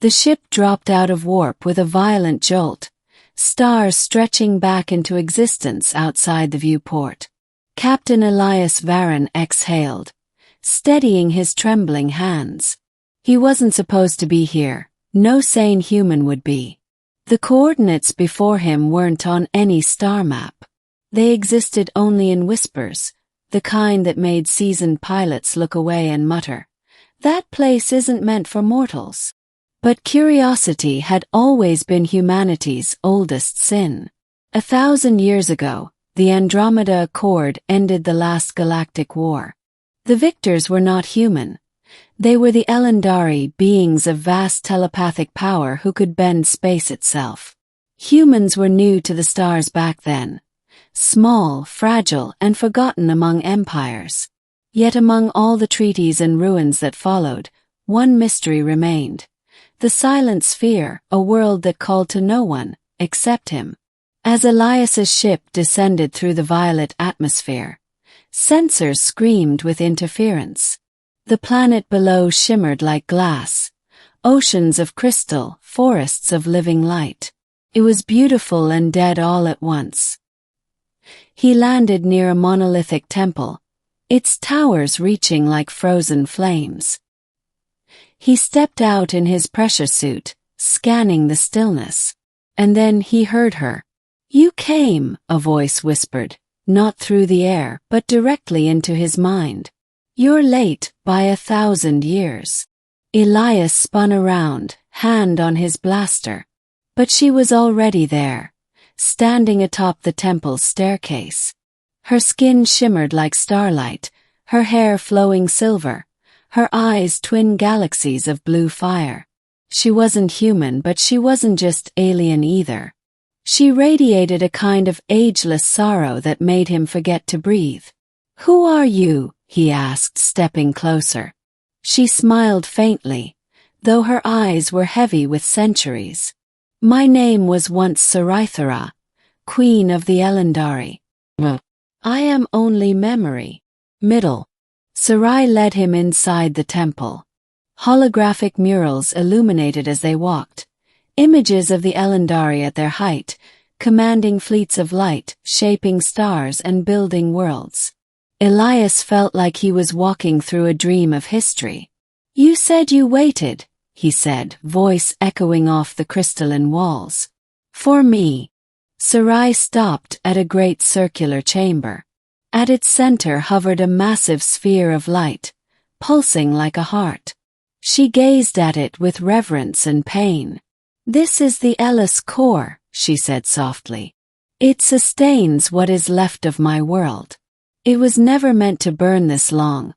The ship dropped out of warp with a violent jolt, stars stretching back into existence outside the viewport. Captain Elias Varron exhaled, steadying his trembling hands. He wasn't supposed to be here. No sane human would be. The coordinates before him weren't on any star map. They existed only in whispers, the kind that made seasoned pilots look away and mutter, "That place isn't meant for mortals." But curiosity had always been humanity's oldest sin. 1,000 years ago, the Andromeda Accord ended the last galactic war. The victors were not human. They were the Elendari, beings of vast telepathic power who could bend space itself. Humans were new to the stars back then. Small, fragile, and forgotten among empires. Yet among all the treaties and ruins that followed, one mystery remained. The Silent Sphere, a world that called to no one, except him. As Elias's ship descended through the violet atmosphere, sensors screamed with interference. The planet below shimmered like glass, oceans of crystal, forests of living light. It was beautiful and dead all at once. He landed near a monolithic temple, its towers reaching like frozen flames. He stepped out in his pressure suit, scanning the stillness. And then he heard her. "You came," a voice whispered, not through the air, but directly into his mind. "You're late by 1,000 years." Elias spun around, hand on his blaster. But she was already there, standing atop the temple's staircase. Her skin shimmered like starlight, her hair flowing silver, her eyes twin galaxies of blue fire. She wasn't human, but she wasn't just alien either. She radiated a kind of ageless sorrow that made him forget to breathe. "Who are you?" he asked, stepping closer. She smiled faintly, though her eyes were heavy with centuries. "My name was once Sci-Fi, Queen of the Elendari. I am only memory." Middle. Sarai led him inside the temple. Holographic murals illuminated as they walked, images of the Elendari at their height, commanding fleets of light, shaping stars and building worlds. Elias felt like he was walking through a dream of history. "You said you waited," he said, voice echoing off the crystalline walls. "For me." Sarai stopped at a great circular chamber. At its center hovered a massive sphere of light, pulsing like a heart. She gazed at it with reverence and pain. "This is the Elis core," she said softly. "It sustains what is left of my world. It was never meant to burn this long,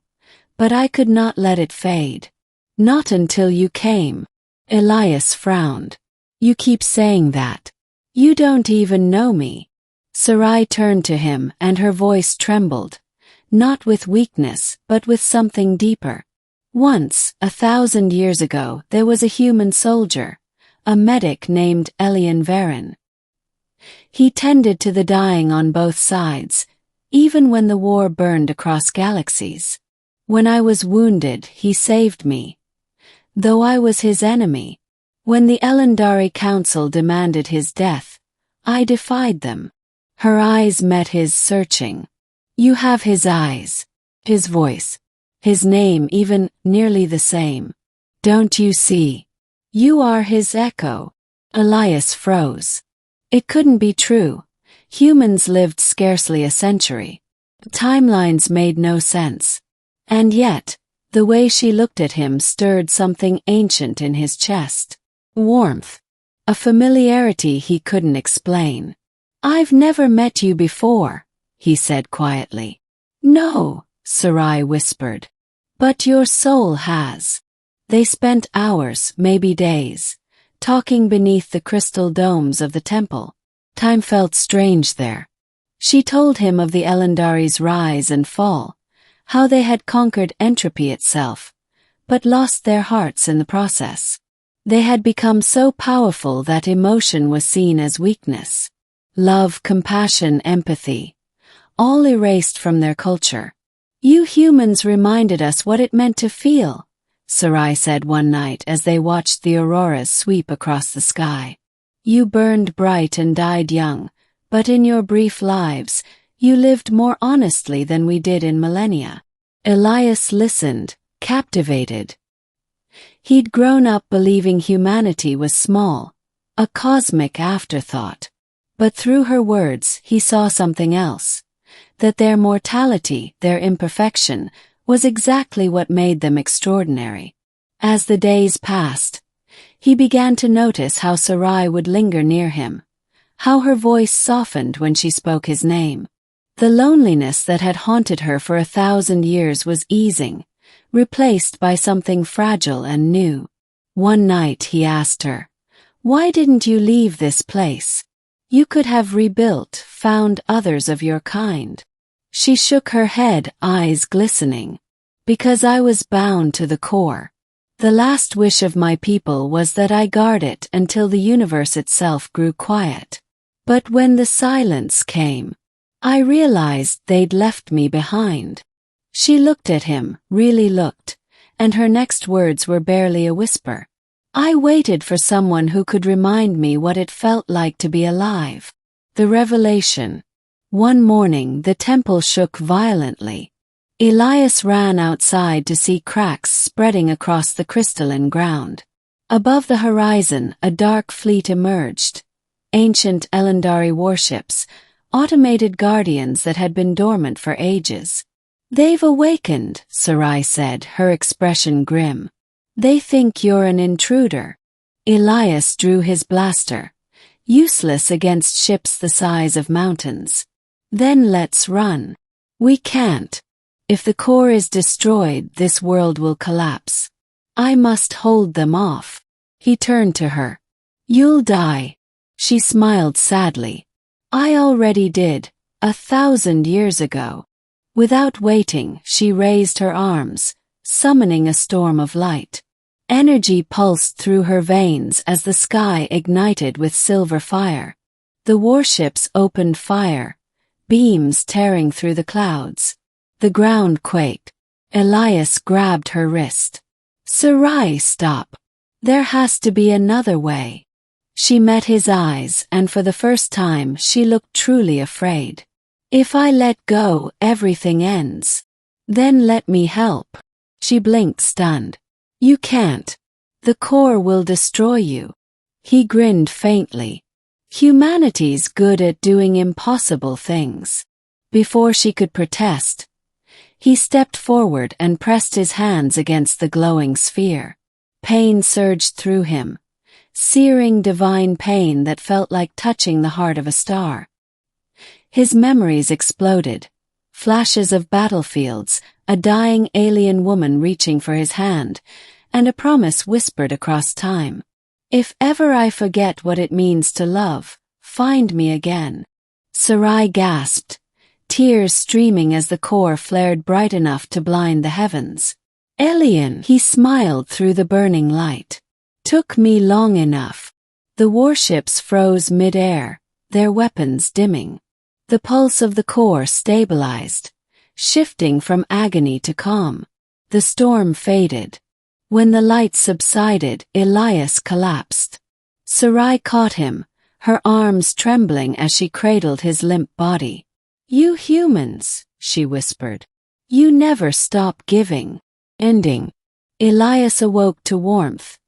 but I could not let it fade. Not until you came." Elias frowned. "You keep saying that. You don't even know me." Sarai turned to him and her voice trembled, not with weakness but with something deeper. "Once, 1,000 years ago, there was a human soldier, a medic named Elian Varron. He tended to the dying on both sides, even when the war burned across galaxies. When I was wounded, he saved me. Though I was his enemy. When the Elendari Council demanded his death, I defied them." Her eyes met his, searching. "You have his eyes, his voice, his name, even nearly the same. Don't you see? You are his echo." Elias froze. It couldn't be true. Humans lived scarcely a century. Timelines made no sense. And yet, the way she looked at him stirred something ancient in his chest. Warmth. A familiarity he couldn't explain. "I've never met you before," he said quietly. "No," Sarai whispered. "But your soul has." They spent hours, maybe days, talking beneath the crystal domes of the temple. Time felt strange there. She told him of the Elendari's rise and fall, how they had conquered entropy itself, but lost their hearts in the process. They had become so powerful that emotion was seen as weakness. Love, compassion, empathy, all erased from their culture. "You humans reminded us what it meant to feel," Sarai said one night as they watched the auroras sweep across the sky. You burned bright and died young, but in your brief lives, you lived more honestly than we did in millennia. Elias listened, captivated. He'd grown up believing humanity was small, a cosmic afterthought. But through her words he saw something else, that their mortality, their imperfection, was exactly what made them extraordinary. As the days passed, he began to notice how Sarai would linger near him, how her voice softened when she spoke his name. The loneliness that had haunted her for 1,000 years was easing, replaced by something fragile and new. One night he asked her, "Why didn't you leave this place? You could have rebuilt, found others of your kind." She shook her head, eyes glistening. "Because I was bound to the core. The last wish of my people was that I guard it until the universe itself grew quiet. But when the silence came, I realized they'd left me behind." She looked at him, really looked, and her next words were barely a whisper. "I waited for someone who could remind me what it felt like to be alive." The revelation. One morning the temple shook violently. Elias ran outside to see cracks spreading across the crystalline ground. Above the horizon a dark fleet emerged. Ancient Elendari warships, automated guardians that had been dormant for ages. "They've awakened," Sarai said, her expression grim. "They think you're an intruder." Elias drew his blaster, useless against ships the size of mountains. "Then let's run." "We can't. If the core is destroyed, this world will collapse. I must hold them off." He turned to her. "You'll die." She smiled sadly. "I already did, 1,000 years ago." Without waiting, she raised her arms, summoning a storm of light. Energy pulsed through her veins as the sky ignited with silver fire. The warships opened fire, beams tearing through the clouds. The ground quaked. Elias grabbed her wrist. "Sarai, stop. There has to be another way." She met his eyes, and for the first time she looked truly afraid. "If I let go, everything ends." "Then let me help." She blinked, stunned. "You can't. The core will destroy you." He grinned faintly. "Humanity's good at doing impossible things." Before she could protest, he stepped forward and pressed his hands against the glowing sphere. Pain surged through him, searing divine pain that felt like touching the heart of a star. His memories exploded. Flashes of battlefields, a dying alien woman reaching for his hand, and a promise whispered across time. "If ever I forget what it means to love, find me again." Sarai gasped, tears streaming as the core flared bright enough to blind the heavens. "Alien," he smiled through the burning light. "Took me long enough." The warships froze mid-air, their weapons dimming. The pulse of the core stabilized, shifting from agony to calm. The storm faded. When the light subsided, Elias collapsed. Sarai caught him, her arms trembling as she cradled his limp body. "You humans," she whispered. "You never stop giving." Ending. Elias awoke to warmth.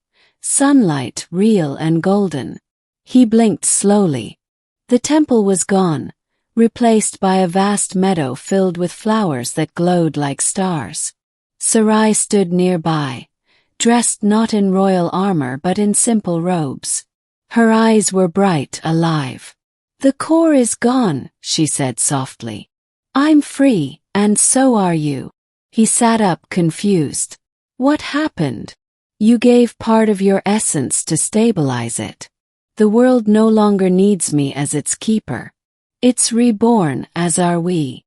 Sunlight, real and golden. He blinked slowly. The temple was gone, replaced by a vast meadow filled with flowers that glowed like stars. Sarai stood nearby, dressed not in royal armor but in simple robes. Her eyes were bright, alive. "The core is gone," she said softly. "I'm free, and so are you." He sat up, confused. "What happened?" "You gave part of your essence to stabilize it. The world no longer needs me as its keeper. It's reborn, as are we."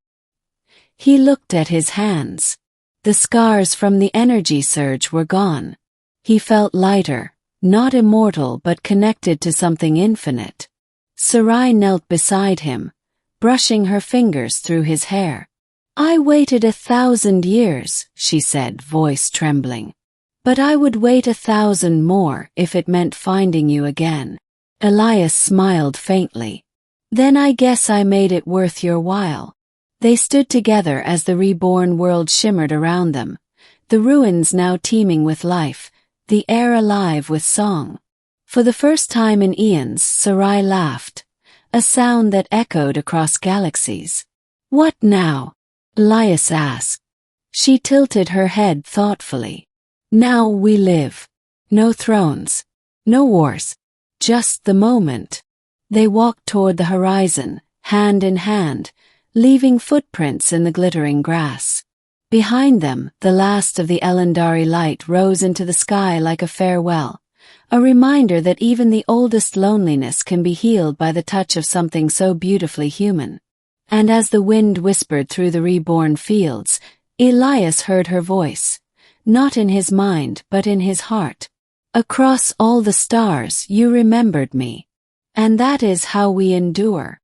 He looked at his hands. The scars from the energy surge were gone. He felt lighter, not immortal but connected to something infinite. Sarai knelt beside him, brushing her fingers through his hair. "I waited 1,000 years," she said, voice trembling. But I would wait 1,000 more if it meant finding you again. Elias smiled faintly. Then I guess I made it worth your while. They stood together as the reborn world shimmered around them, the ruins now teeming with life, the air alive with song. For the first time in eons, Sarai laughed, a sound that echoed across galaxies. What now? Elias asked. She tilted her head thoughtfully. Now we live. No thrones. No wars. Just the moment. They walked toward the horizon, hand in hand, leaving footprints in the glittering grass. Behind them, the last of the Elendari light rose into the sky like a farewell, a reminder that even the oldest loneliness can be healed by the touch of something so beautifully human. And as the wind whispered through the reborn fields, Elias heard her voice, not in his mind but in his heart. Across all the stars you remembered me. And that is how we endure.